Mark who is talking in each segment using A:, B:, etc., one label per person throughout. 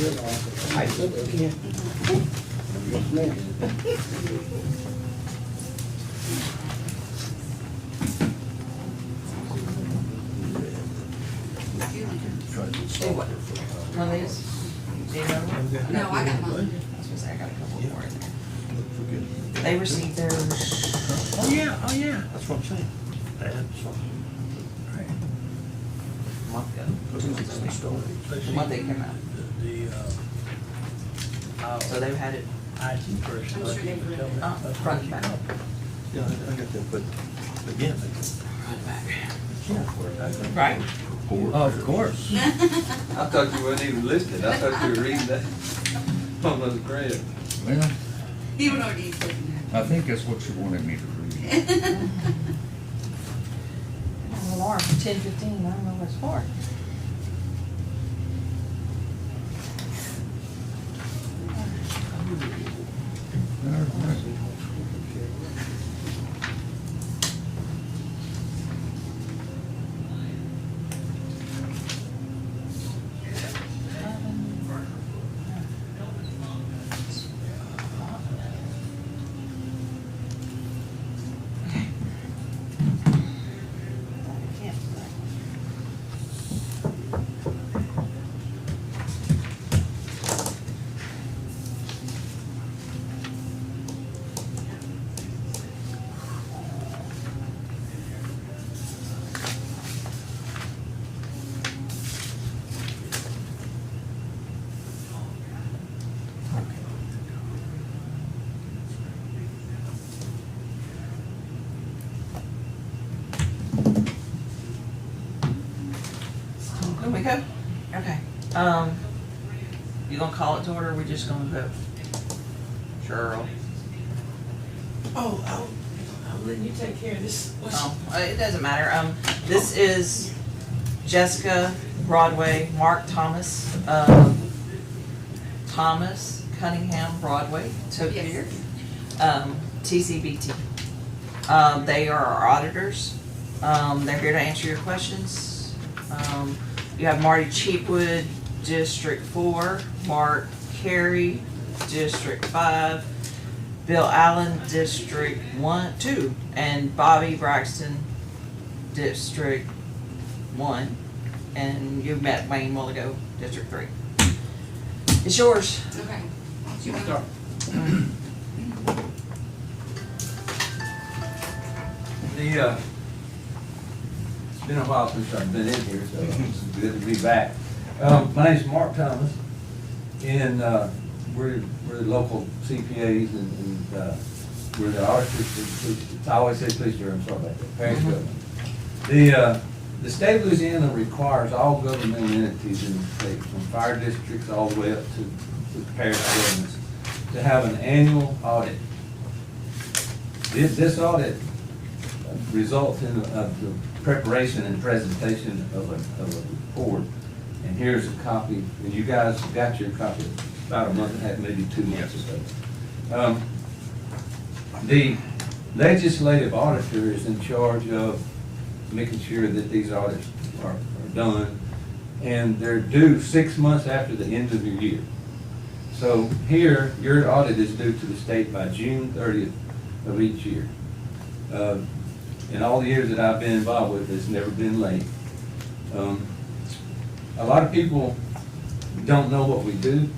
A: I said, okay. Yes, ma'am.
B: Hey, what? One of these? Do you know what?
C: No, I got mine.
B: I was gonna say, I got a couple more in there.
A: Forget.
B: They received theirs.
A: Oh, yeah, oh, yeah, that's what I'm saying. That's what. Right.
B: A month ago.
A: Because it's a story.
B: The month they came out. So they've had it
D: IT person.
C: I'm sure they've read it.
B: front and back.
A: Yeah, I got that, but again,
B: Front and back.
A: Right.
B: Right.
D: Of course.
E: I thought you weren't even listening. I thought you were reading that on the script.
D: Well,
C: You don't know what he's looking
D: I think that's what you wanted me to read.
C: at.
B: An alarm for 10:15, I don't know what it's for.
D: All right.
B: Can we go? Okay. You gonna call it to order, or we just gonna vote? Cheryl.
F: Oh, I'll let you take care of this.
B: It doesn't matter. This is Jessica Broadway, Mark Thomas, Thomas Cunningham Broadway, Topier, TCBT. They are our auditors. They're here to answer your questions. You have Marty Cheapwood, District 4, Mark Carey, District 5, Bill Allen, District 2, and Bobby Braxton, District 1. And you met Wayne a while ago, District 3. It's yours.
C: Okay.
A: you start.
E: It's been a while since I've been in here, so it's good to be back. My name's Mark Thomas, and we're the local CPAs, and we're the auditors for the police. I always say police bureau, I'm sorry about that, parish government. The state of Louisiana requires all governmental entities in the state, from fire districts all the way up to parish governments, to have an annual audit. This audit results in the preparation and presentation of a report. And here's a copy, and you guys got your copy about a month and a half, maybe 2 months ago. The legislative auditor is in charge of making sure that these audits are done, and they're due 6 months after the end of the year. So here, your audit is due to the state by June 30th of each year. In all the years that I've been involved with, it's never been late. A lot of people don't know what we do,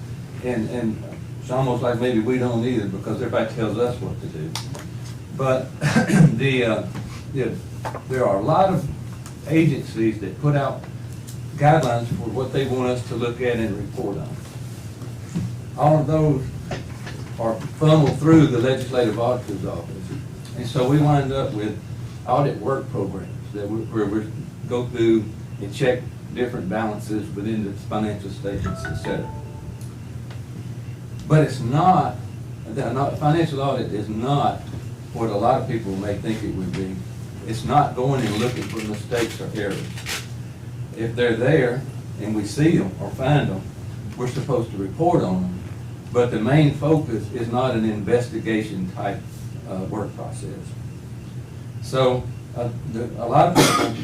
E: and it's almost like maybe we don't either, because everybody tells us what to do. But there are a lot of agencies that put out guidelines for what they want us to look at and report on. All of those are funneled through the legislative auditor's office. And so we wind up with audit work programs that where we go through and check different balances within the financial statements, etc. But it's not, financial audit is not what a lot of people may think it would be. It's not going and looking for mistakes or errors. If they're there and we see them or find them, we're supposed to report on them. But the main focus is not an investigation type work process. So a lot of people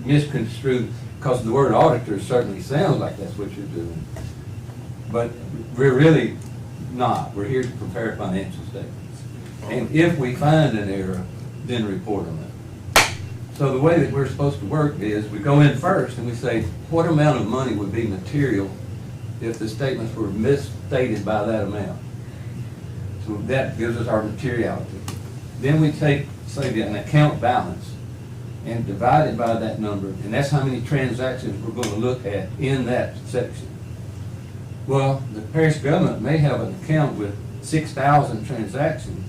E: misconstrue, because the word auditor certainly sounds like that's what you're doing. But we're really not. We're here to prepare financial statements. And if we find an error, then report on it. So the way that we're supposed to work is we go in first and we say, what amount of money would be material if the statements were misstated by that amount? So that gives us our materiality. Then we take, say, an account balance and divide it by that number, and that's how many transactions we're going to look at in that section. Well, the parish government may have an account with 6,000 transactions,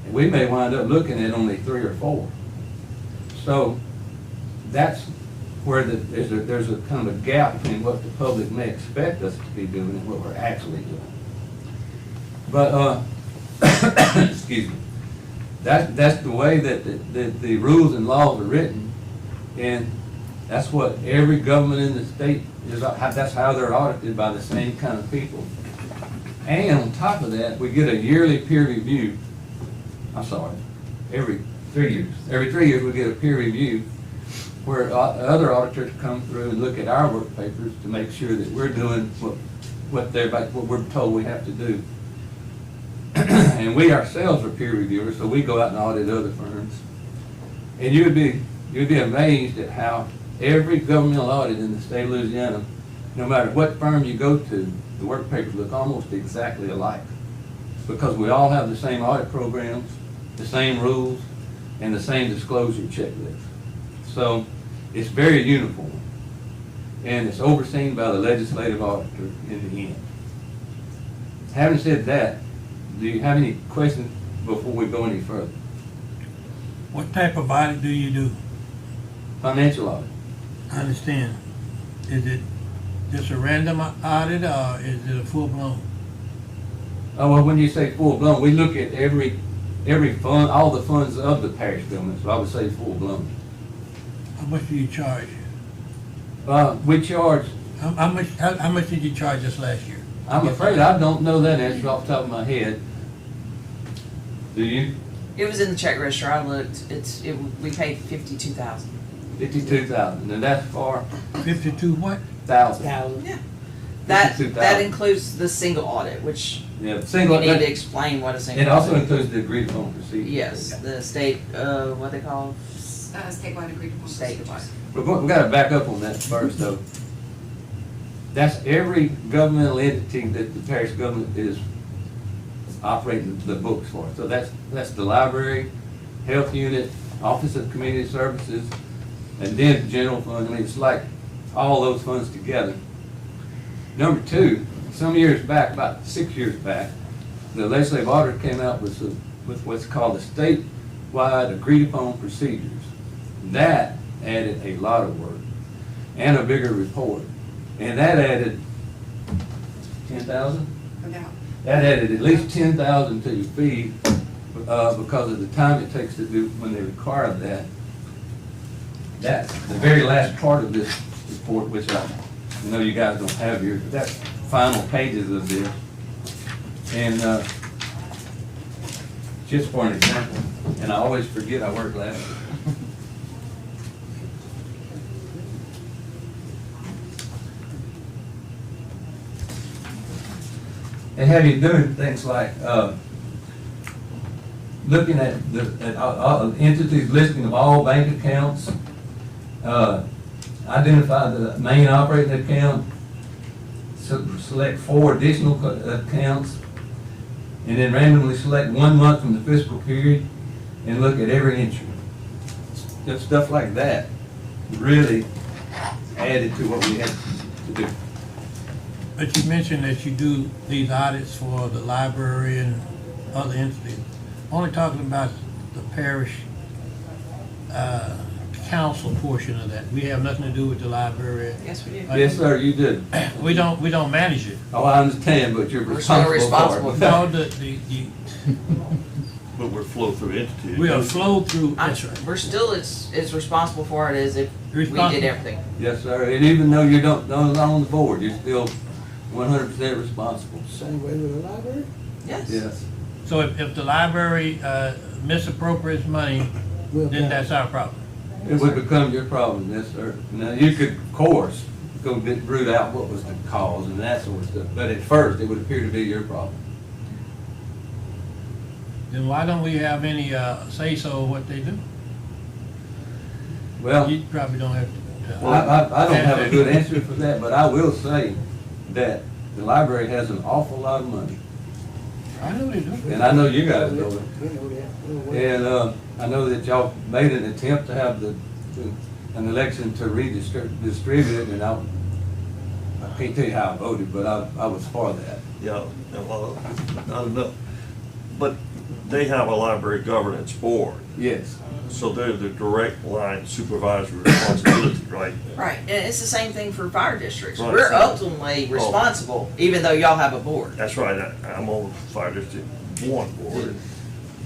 E: and we may wind up looking at only 3 or 4. So that's where there's a kind of a gap between what the public may expect us to be doing and what we're actually doing. But, excuse me, that's the way that the rules and laws are written, and that's what every government in the state is, that's how they're audited, by the same kind of people. And on top of that, we get a yearly peer review. I'm sorry, every 3 years. Every 3 years we get a peer review where other auditors come through and look at our work papers to make sure that we're doing what we're told we have to do. And we ourselves are peer reviewers, so we go out and audit other firms. And you'd be amazed at how every governmental audit in the state of Louisiana, no matter what firm you go to, the work papers look almost exactly alike. Because we all have the same audit programs, the same rules, and the same disclosure checklist. So it's very uniform. And it's overseen by the legislative auditor in the end. Having said that, do you have any questions before we go any further?
A: What type of audit do you do?
E: Financial audit.
A: I understand. Is it just a random audit or is it a full-blown?
E: Oh, well, when you say full-blown, we look at every fund, all the funds of the parish government, so I would say full-blown.
A: How much do you charge?
E: We charge,
A: How much did you charge us last year?
E: I'm afraid I don't know that answer off the top of my head. Do you?
B: It was in the check register, I looked, we paid 52,000.
E: 52,000, and that's for
A: 52 what?
E: 1,000.
B: Yeah. That
E: 52,000.
B: includes the single audit, which
E: Yeah,
B: you
E: single,
B: need to
E: it
B: explain what a single
E: also
B: audit.
E: includes the agreed upon procedure.
B: Yes, the state, what they call,
C: Statewide agreed upon
B: statewide.
C: procedures.
E: We gotta back up on that first, though. That's every governmental entity that the parish government is operating the books for. So that's the library, health unit, Office of Community Services, and then the general fund. I mean, it's like all those funds together. Number two, some years back, about 6 years back, the legislative auditor came out with what's called the statewide agreed upon procedures. That added a lot of work and a bigger report. And that added 10,000?
C: Without.
E: That added at least 10,000 to your fee because of the time it takes to do when they require that. That's the very last part of this report, which I know you guys don't have here, but that's final pages of this. And just for an example, and I always forget I wear glasses. And have you doing things like looking at entities listing of all bank accounts, identify the main operating account, select 4 additional accounts, and then randomly select 1 month from the fiscal period and look at every entry. Just stuff like that really added to what we had to do.
A: But you mentioned that you do these audits for the library and other entities. Only talking about the parish council portion of that. We have nothing to do with the library.
B: Yes, we do.
E: Yes, sir, you did.
A: We don't manage it.
E: Oh, I understand, but you're
B: We're still
E: responsible
B: responsible.
E: for it.
A: No,
G: But we're flow through entity.
A: we are flowed through,
B: I'm,
A: that's right.
B: we're still as responsible for it as if we
A: Responsible.
B: did everything.
E: Yes, sir, and even though you're not on the board, you're still 100% responsible.
F: Same way with the library?
B: Yes.
E: Yes.
A: So if the library misappropriates money, then that's our problem.
E: It would become your problem, yes, sir. Now, you could, of course, go root out what was the cause and that sort of stuff. But at first, it would appear to be your problem.
A: Then why don't we have any, say-so of what they do?
E: Well,
A: You probably don't have to.
E: I don't have a good answer for that, but I will say that the library has an awful lot of money.
A: I know they do.
E: And I know you guys know it.
H: We know that. We know what-
E: And I know that y'all made an attempt to have an election to redistribute it, and I can't tell you how I voted, but I was for that.
G: Yeah, well, not enough. But they have a library governance board,
E: Yes.
G: so they're the direct line supervisory responsibility, right?
B: Right, and it's the same thing for fire districts.
G: Right,
B: We're
G: so-
B: ultimately responsible, even though y'all have a board.
G: That's right, I'm on the fire district one board.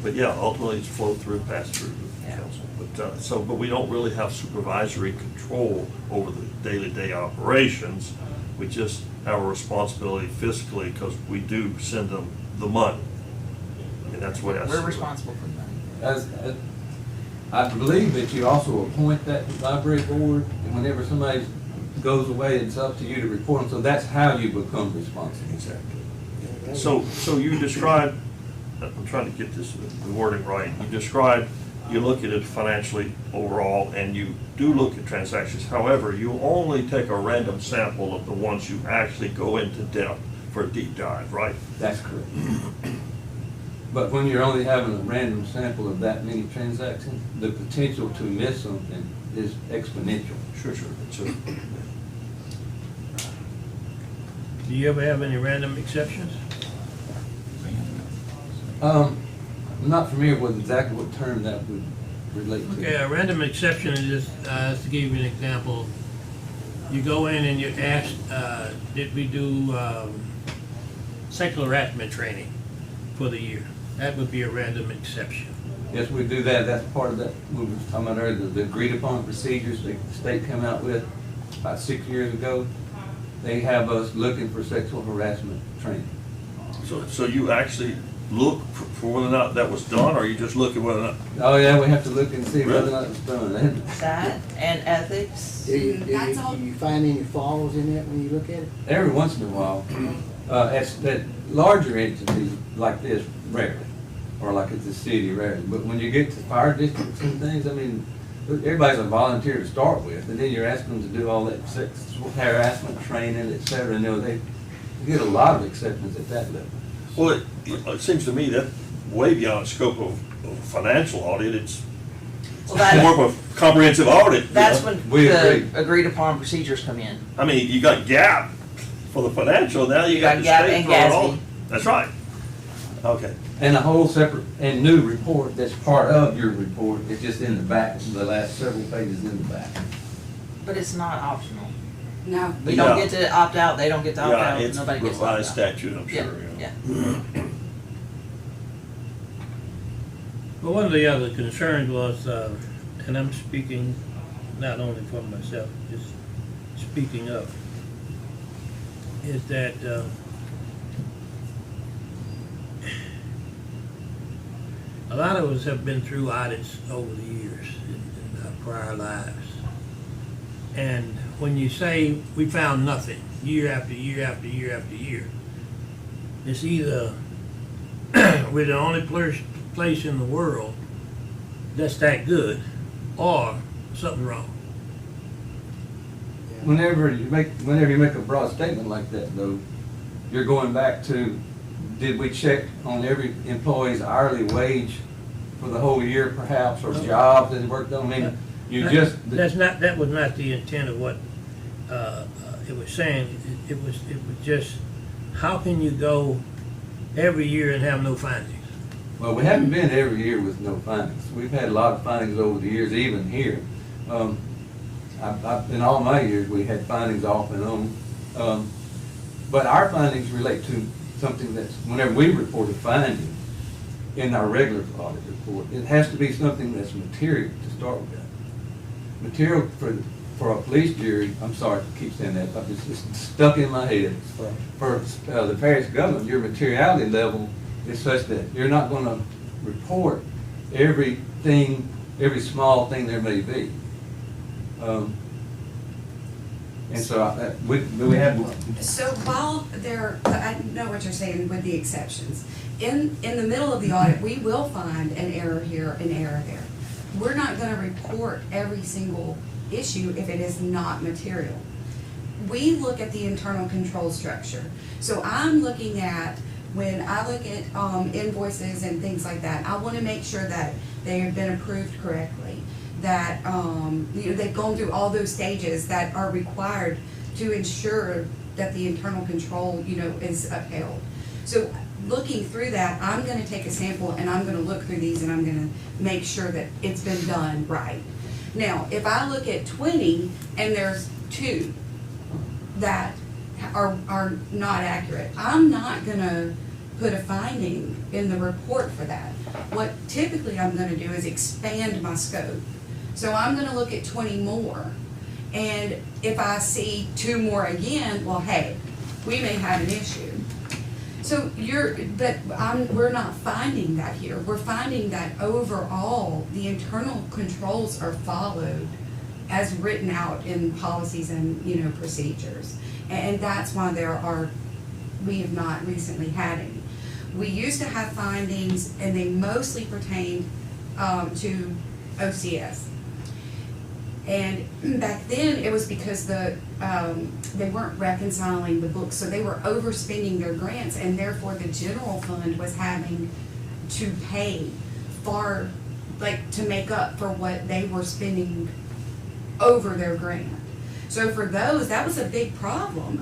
G: But yeah, ultimately it's flowed through, passed through the
B: Yeah.
G: council. But we don't really have supervisory control over the day-to-day operations. We just have a responsibility fiscally because we do send them the money. And that's what I see.
B: We're responsible for the money.
E: I believe that you also appoint that library board, and whenever somebody goes away, it's up to you to report them, so that's how you become responsible.
G: Exactly. So you described, I'm trying to get this the wording right, you described, you look at it financially overall, and you do look at transactions. However, you only take a random sample of the ones you actually go into depth for a deep dive, right?
E: That's correct. But when you're only having a random sample of that many transactions, the potential to miss something is exponential.
G: Sure. So,
A: Do you ever have any random exceptions?
E: I'm not familiar with exactly what term that would relate to.
A: Okay, a random exception is just to give you an example. You go in and you ask, did we do sexual harassment training for the year? That would be a random exception.
E: Yes, we do that. That's part of that, we were talking about earlier, the agreed upon procedures the state came out with about 6 years ago. They have us looking for sexual harassment training.
G: so you actually look for whether or not that was done, or you just look at whether or not?
E: Oh, yeah, we have to look and see whether or not it's done.
B: That and ethics.
C: That's all.
H: Do you find any flaws in that when you look at it?
E: Every once in a while, at larger entities like this, rarely, or like at the city, rarely. But when you get to fire districts and things, I mean, everybody's a volunteer to start with, and then you're asking them to do all that sexual harassment training, et cetera, and they get a lot of exceptions at that level.
G: Well, it seems to me that way beyond scope of financial audit, it's
B: Well, that-
G: more of a comprehensive audit. you
B: That's
G: know?
B: when
E: We
B: the
E: agree.
B: agreed upon procedures come in.
G: I mean, you got GAAP for the financial, now you got the
B: got GAAP
G: state
B: and
G: for it all.
B: GASB.
G: That's right. Okay.
E: And a whole separate and new report that's part of your report, it's just in the back, the last several pages in the back.
B: But it's not optional.
C: No.
B: You don't
G: Yeah.
B: get to opt out, they don't get to opt
G: Yeah,
B: out,
G: it's
B: nobody gets to opt out.
G: revised statute, I'm
B: Yeah,
G: sure.
B: yeah.
A: Well, one of the other concerns was, and I'm speaking not only for myself, just speaking up, is that a lot of us have been through audits over the years in our prior lives. And when you say we found nothing, year after year after year after year, it's either we're the only place in the world that's that good, or something wrong.
E: Whenever you make a broad statement like that, though, you're going back to, did we check on every employee's hourly wage for the whole year perhaps, or jobs that they worked on? I mean, you just.
A: That was not the intent of what it was saying. It was just, how can you go every year and have no findings?
E: Well, we haven't been every year with no findings. We've had a lot of findings over the years, even here. In all my years, we had findings off and on. But our findings relate to something that's, whenever we report a finding in our regular audit report, it has to be something that's material to start with. Material for a police jury, I'm sorry to keep saying that, but it's just stuck in my head. For the parish government, your materiality level is such that you're not going to report everything, every small thing there may be. And so, we have,
C: So while there, I know what you're saying with the exceptions. In the middle of the audit, we will find an error here, an error there. We're not gonna report every single issue if it is not material. We look at the internal control structure. So I'm looking at, when I look at invoices and things like that, I wanna make sure that they have been approved correctly, that, they've gone through all those stages that are required to ensure that the internal control, is upheld. So looking through that, I'm gonna take a sample and I'm gonna look through these and I'm gonna make sure that it's been done right. Now, if I look at 20 and there's 2 that are not accurate, I'm not gonna put a finding in the report for that. What typically I'm gonna do is expand my scope. So I'm gonna look at 20 more, and if I see 2 more again, well, hey, we may have an issue. So we're not finding that here. We're finding that overall, the internal controls are followed as written out in policies and, procedures. And that's why we have not recently had any. We used to have findings, and they mostly pertained to OCS. And back then, it was because they weren't reconciling the books, so they were overspending their grants, and therefore the general fund was having to pay to make up for what they were spending over their grant. So for those, that was a big problem.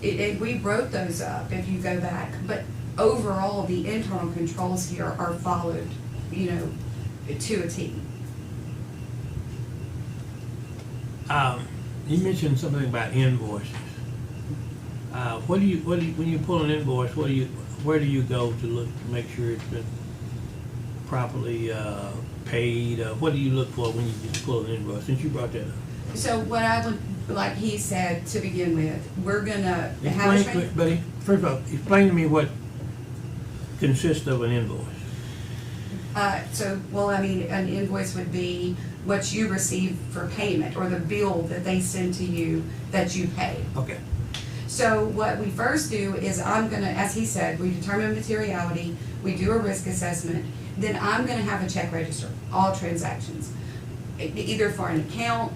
C: We wrote those up, if you go back, but overall, the internal controls here are followed, to a T.
A: You mentioned something about invoices. When you pull an invoice, where do you go to look to make sure it's been properly paid? What do you look for when you just pull an invoice? Since you brought that up.
C: So what I would, like he said to begin with, we're gonna have
A: Explain, buddy. First of all, explain to me what consists of an invoice.
C: An invoice would be what you receive for payment, or the bill that they send to you that you pay.
A: Okay.
C: So what we first do is as he said, we determine materiality, we do a risk assessment, then I'm gonna have a check register, all transactions, either for an account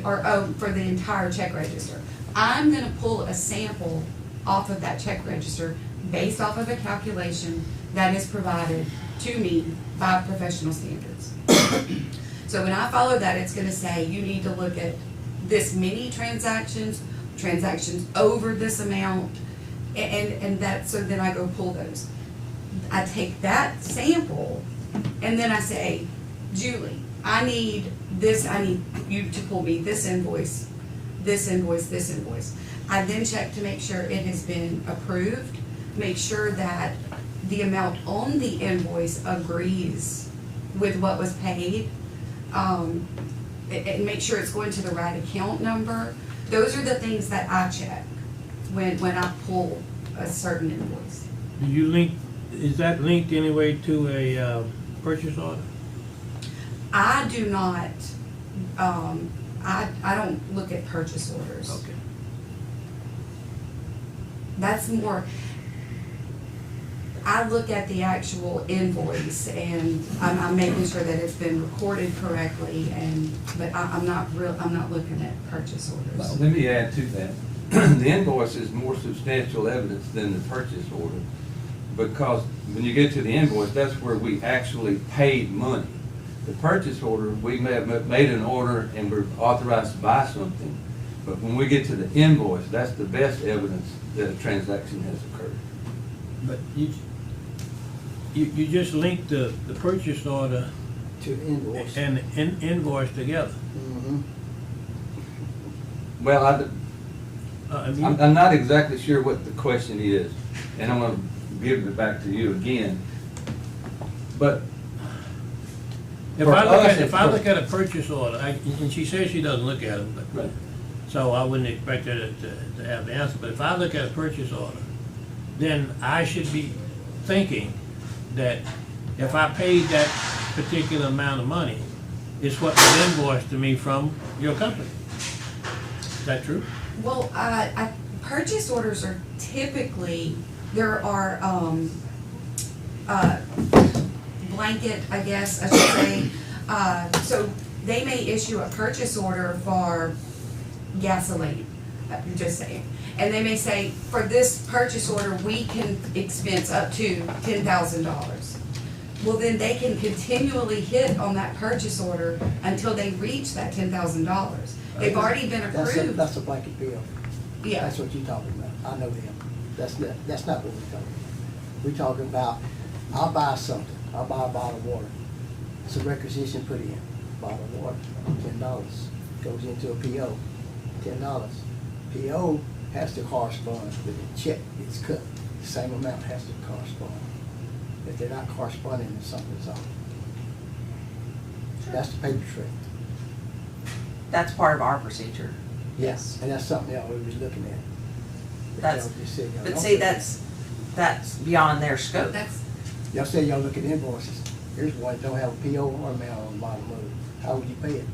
C: or for the entire check register. I'm gonna pull a sample off of that check register based off of a calculation that is provided to me by professional standards. So when I follow that, it's gonna say, you need to look at this many transactions over this amount, and so then I go pull those. I take that sample, and then I say, Julie, I need you to pull me this invoice, this invoice, this invoice. I then check to make sure it has been approved, make sure that the amount on the invoice agrees with what was paid, and make sure it's going to the right account number. Those are the things that I check when I pull a certain invoice.
A: Is that linked anyway to a purchase order?
C: I do not, I don't look at purchase orders.
A: Okay.
C: That's more, I look at the actual invoice, and I'm making sure that it's been recorded correctly, but I'm not looking at purchase orders.
E: let me add to that. The invoice is more substantial evidence than the purchase order, because when you get to the invoice, that's where we actually paid money. The purchase order, we may have made an order and we're authorized to buy something, but when we get to the invoice, that's the best evidence that a transaction has occurred.
A: But you just linked the purchase order
H: To the invoice.
A: and invoice together.
H: Mm-hmm.
E: Well,
A: I mean,
E: I'm not exactly sure what the question is, and I'm gonna give it back to you again. But
A: if I look at a purchase order, and she says she doesn't look at them, but
E: Right.
A: so I wouldn't expect her to have the answer. But if I look at a purchase order, then I should be thinking that if I paid that particular amount of money, it's what was invoiced to me from your company. Is that true?
C: Well, purchase orders are typically, there are, blanket, I guess, I should say. So they may issue a purchase order for gasoline, I'm just saying. And they may say, for this purchase order, we can expense up to $10,000. Well, then they can continually hit on that purchase order until they reach that $10,000. They've already been approved.
H: That's a blanket bill.
C: Yeah,
H: That's what you're talking about. I know them. That's not what we're talking about. We're talking about, I'll buy something. I'll buy a bottle of water. It's a requisition put in. Bottle of water, $10. Goes into a PO, $10. PO has to correspond with the check it's cut. The same amount has to correspond. If they're not corresponding, then something's off. That's the paper trail.
B: That's part of our procedure.
H: Yes. And that's something y'all would be looking at.
B: That's-
H: Y'all just said y'all
B: But
H: don't
B: see,
H: look at
B: that's beyond their scope.
C: that's,
H: it. Y'all say y'all look at invoices. Here's one that don't have a PO or amount on the bottom of it. How would you pay it?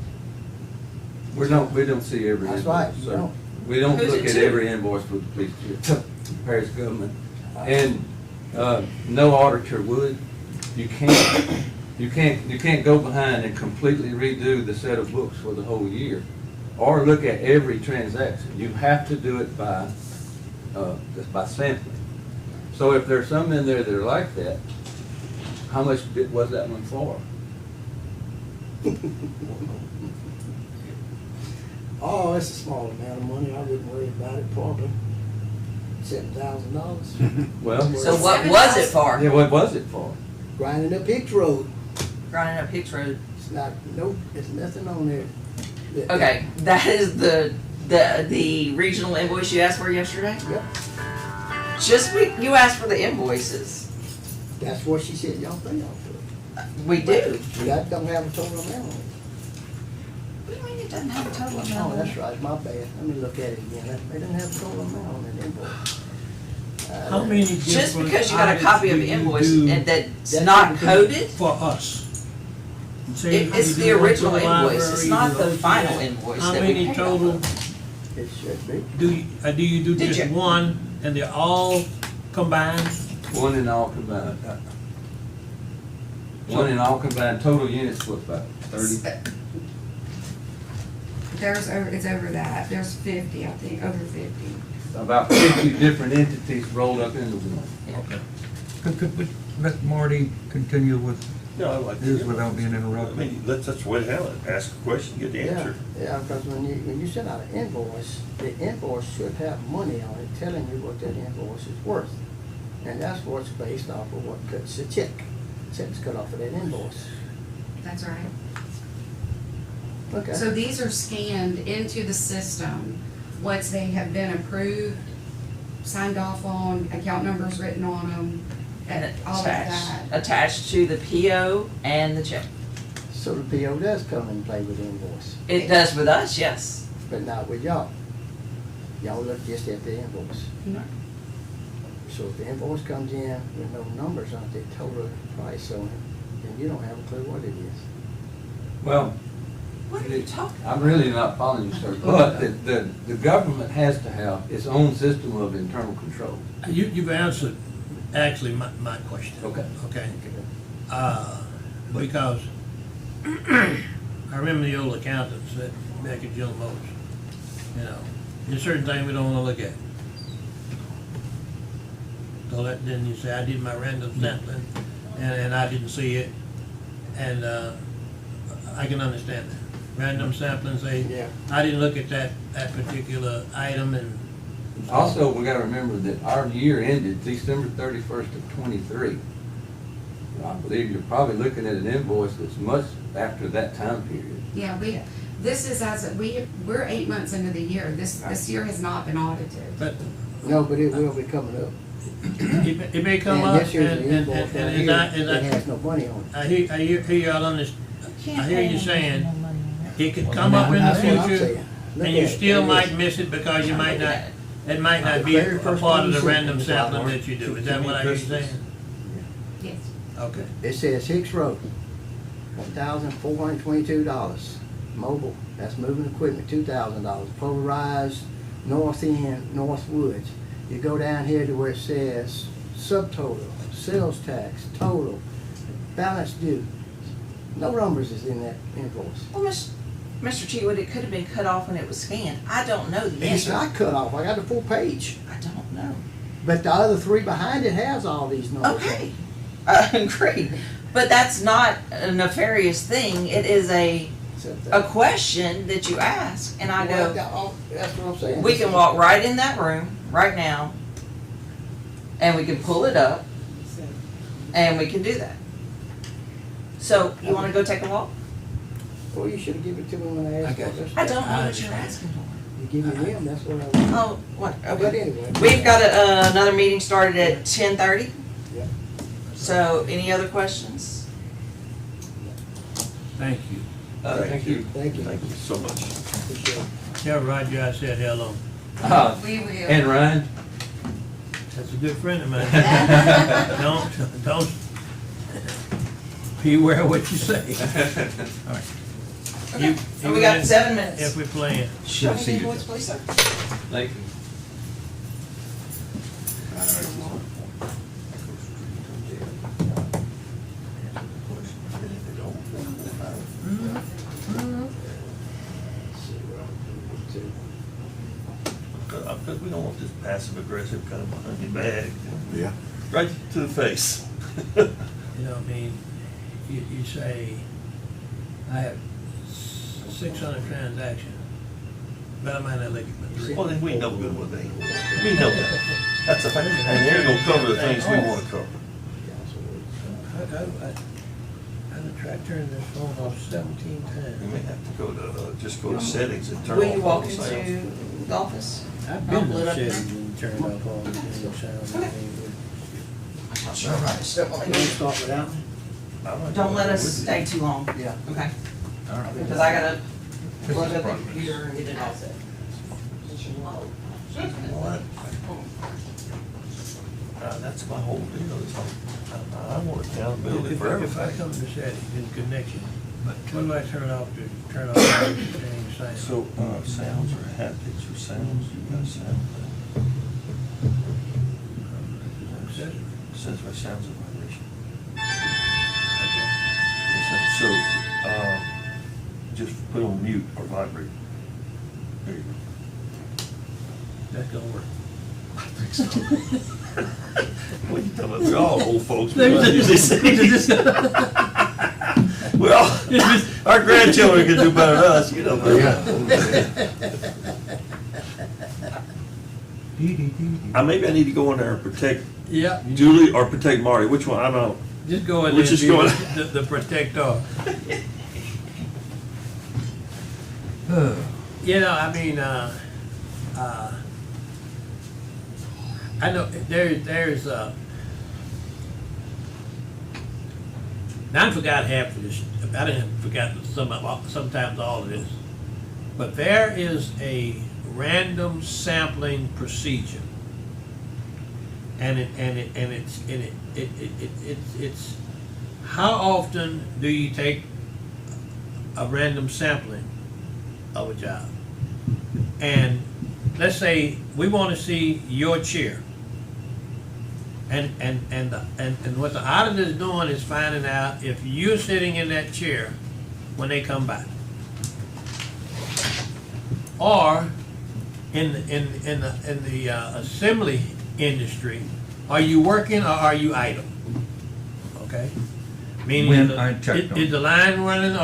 E: We don't see every
H: That's
E: invoice,
H: right, you
E: sir.
H: don't.
E: We don't
B: Who's
E: look
B: it
E: at
B: to?
E: every invoice with the police, parish government. And, no auditor would. You can't go behind and completely redo the set of books for the whole year, or look at every transaction. You have to do it just by sampling. So if there's some in there that are like that, how much was that one for?
H: Oh, it's a small amount of money. I wouldn't worry about it, probably. $7,000.
E: Well,
B: So what was it for?
E: yeah, what was it for?
H: Grinding up Hicks Road.
B: Grinding up Hicks Road.
H: It's not, nope, there's nothing on there. that-
B: Okay, that is the regional invoice you asked for yesterday?
H: Yep,
B: You asked for the invoices.
H: that's what she said, y'all pay off for it.
B: We do.
H: That don't have a total amount on it.
B: What do you mean it doesn't have a total
H: Oh,
B: amount?
H: that's right, my bad. Let me look at it again. It doesn't have a total amount on that invoice.
A: How many
B: Just
A: different
B: because you got a
A: audits
B: copy of
A: do
B: the
A: you
B: invoice
A: do
B: and that's
H: That's
B: not
H: everything.
B: coded,
A: for us? Say
B: it's
A: you
B: the
A: do one for
B: original invoice. It's
A: library,
B: not
A: you
B: the
A: do
B: final
A: that.
B: invoice
A: How
B: that we
A: many
B: paid
A: total
B: off of.
H: It should be.
A: do you do
B: Did
A: just
B: you?
A: one and they're all combined?
E: One in all combined. One in all combined, total units was about 30.
C: it's over that, there's 50, I think, over 50.
E: About 50 different entities rolled up into one.
A: Okay.
D: Could we let Marty continue with
G: No, I like
D: his
G: that.
D: without being
G: I
D: interrupted?
G: mean, that's the way to handle it. Ask a question, get the
H: Yeah,
G: answer.
H: yeah, because when you send out an invoice, the invoice should have money on it telling you what that invoice is worth. And that's what's based off of what cuts the check. Check's cut off of that invoice.
C: That's right.
H: Okay.
C: So these are scanned into the system once they have been approved, signed off on, account numbers written on them,
B: And
C: and all of that.
B: attached to the PO and the check.
H: So the PO does come and play with the invoice,
B: It does with us, yes.
H: but not with y'all. Y'all look just at the invoice.
C: No.
H: So if the invoice comes in with no numbers on it, the total price on it, then you don't have a clue what it is.
E: Well,
B: What are you talking about?
E: I'm really not following you, sir, but the government has to have its own system of internal control.
A: You've answered actually my question.
E: Okay.
A: Okay. Because I remember the old accountants that back at Jill Mose, you know, there's certain things we don't wanna look at. So that, then you say, I did my random sampling and I didn't see it, and, I can understand that. Random sampling, say,
H: Yeah.
A: I didn't look at that particular item and.
E: Also, we gotta remember that our year ended December 31st of '23. I believe you're probably looking at an invoice that's much after that time period.
C: Yeah, this is we're 8 months into the year. This year has not been audited.
A: But
H: No, but it will be coming up.
A: it may come
H: And
A: up,
H: this year's
A: and
H: invoice right
A: as
H: here,
A: I,
H: it has no money on it.
A: I hear y'all on this, I hear you saying, it could come
H: Well,
A: up in the
H: that's what I'm
A: future,
H: saying. Look
A: and you
H: at it.
A: still
H: There it
A: might
H: is.
A: miss it because you might not, it might
H: The
A: not be a
H: very first
A: part
H: one
A: of
H: you
A: the
H: sent
A: random
H: me,
A: sampling
H: Mark,
A: that you do. Is
H: to
A: that
H: me
A: what I hear you
H: Christmas.
A: saying?
C: Yes.
A: Okay.
H: It says Hicks Road, $1,422. Mobile, that's moving equipment, $2,000. Polarized, north end, north woods. You go down here to where it says subtotal, sales tax, total, balance due. No numbers is in that invoice.
B: Well, Mr. Cheatwood, it could have been cut off when it was scanned. I don't know the
H: It's
B: answer.
H: not cut off, I got the full page.
B: I don't know.
H: But the other three behind it has all these numbers.
B: Okay, I agree. But that's not a nefarious thing. It is a question that you ask, and I go,
H: That's what I'm saying.
B: we can walk right in that room, right now, and we can pull it up, and we can do that. So, you wanna go take a walk?
H: Well, you should have given it to me when I asked.
A: I got
H: for
A: you.
H: this.
B: I don't know
A: I
B: what you're asking for.
H: You give me them, that's what I want.
B: Oh, what,
H: But
B: okay.
H: anyway.
B: We've got another meeting started at 10:30.
H: Yep.
B: So, any other questions?
A: Thank you.
E: Thank you.
H: Thank you.
G: Thank you so much.
H: Appreciate it.
A: Tell Roger I said hello.
C: We will.
E: And Ryan?
A: That's a good friend of mine. Don't be aware of what you say. All right.
B: Okay,
A: You
B: so we got
A: in
B: 7 minutes.
A: If we're playing.
B: Show me the invoice, please, sir.
E: Thank you.
G: Because we don't want this passive aggressive kind of behind your back.
I: Yeah.
G: Right to the face.
A: You know, I mean, you say, I have 600 transactions, but I might not look at my three.
G: Well, then we know good what they, we know that. That's a fact. And they're gonna cover the things we wanna cover.
A: I tried turning this phone off 17
G: We
A: times.
G: may have to go to, just go to settings and turn
B: Will
G: off
B: you
G: all
B: walk
G: the sounds.
B: into the office?
A: I've
B: I'll
A: been
B: lit
A: to
B: up there.
A: settings and turned off all the sound.
B: Okay. I'm not sure, I just don't want
H: You wanna
B: to,
H: start without me?
B: don't let us stay too long,
H: Yeah.
B: okay?
H: All right.
B: Because I gotta plug up the computer and get it all set.
G: What? That's my whole deal, is I want accountability for
A: If I
G: everything.
A: come to settings in connection, what do I turn off to turn off all the things, sound?
G: So, sounds or haptics or sounds, you got sound. Says by sounds of vibration. So, just put on mute or vibrate. There you go.
A: That's gonna work.
G: What are you talking about? We're all old folks. We don't usually say. Well, our grandchildren can do better than us, you know. Maybe I need to go in there and protect
A: Yeah,
G: Julie or protect Marty. Which one? I don't know.
A: just go in there
G: Which
A: and
G: is
A: be
G: going-
A: the protector. You know, I mean, I know there's now I forgot half of this. I didn't forgot sometimes all of this, but there is a random sampling procedure, and it's how often do you take a random sampling of a job? And let's say we want to see your chair. And what the auditor is doing is finding out if you're sitting in that chair when they come by. Or in the assembly industry, are you working or are you idle? Okay? Meaning,
D: When I checked on
A: is the line running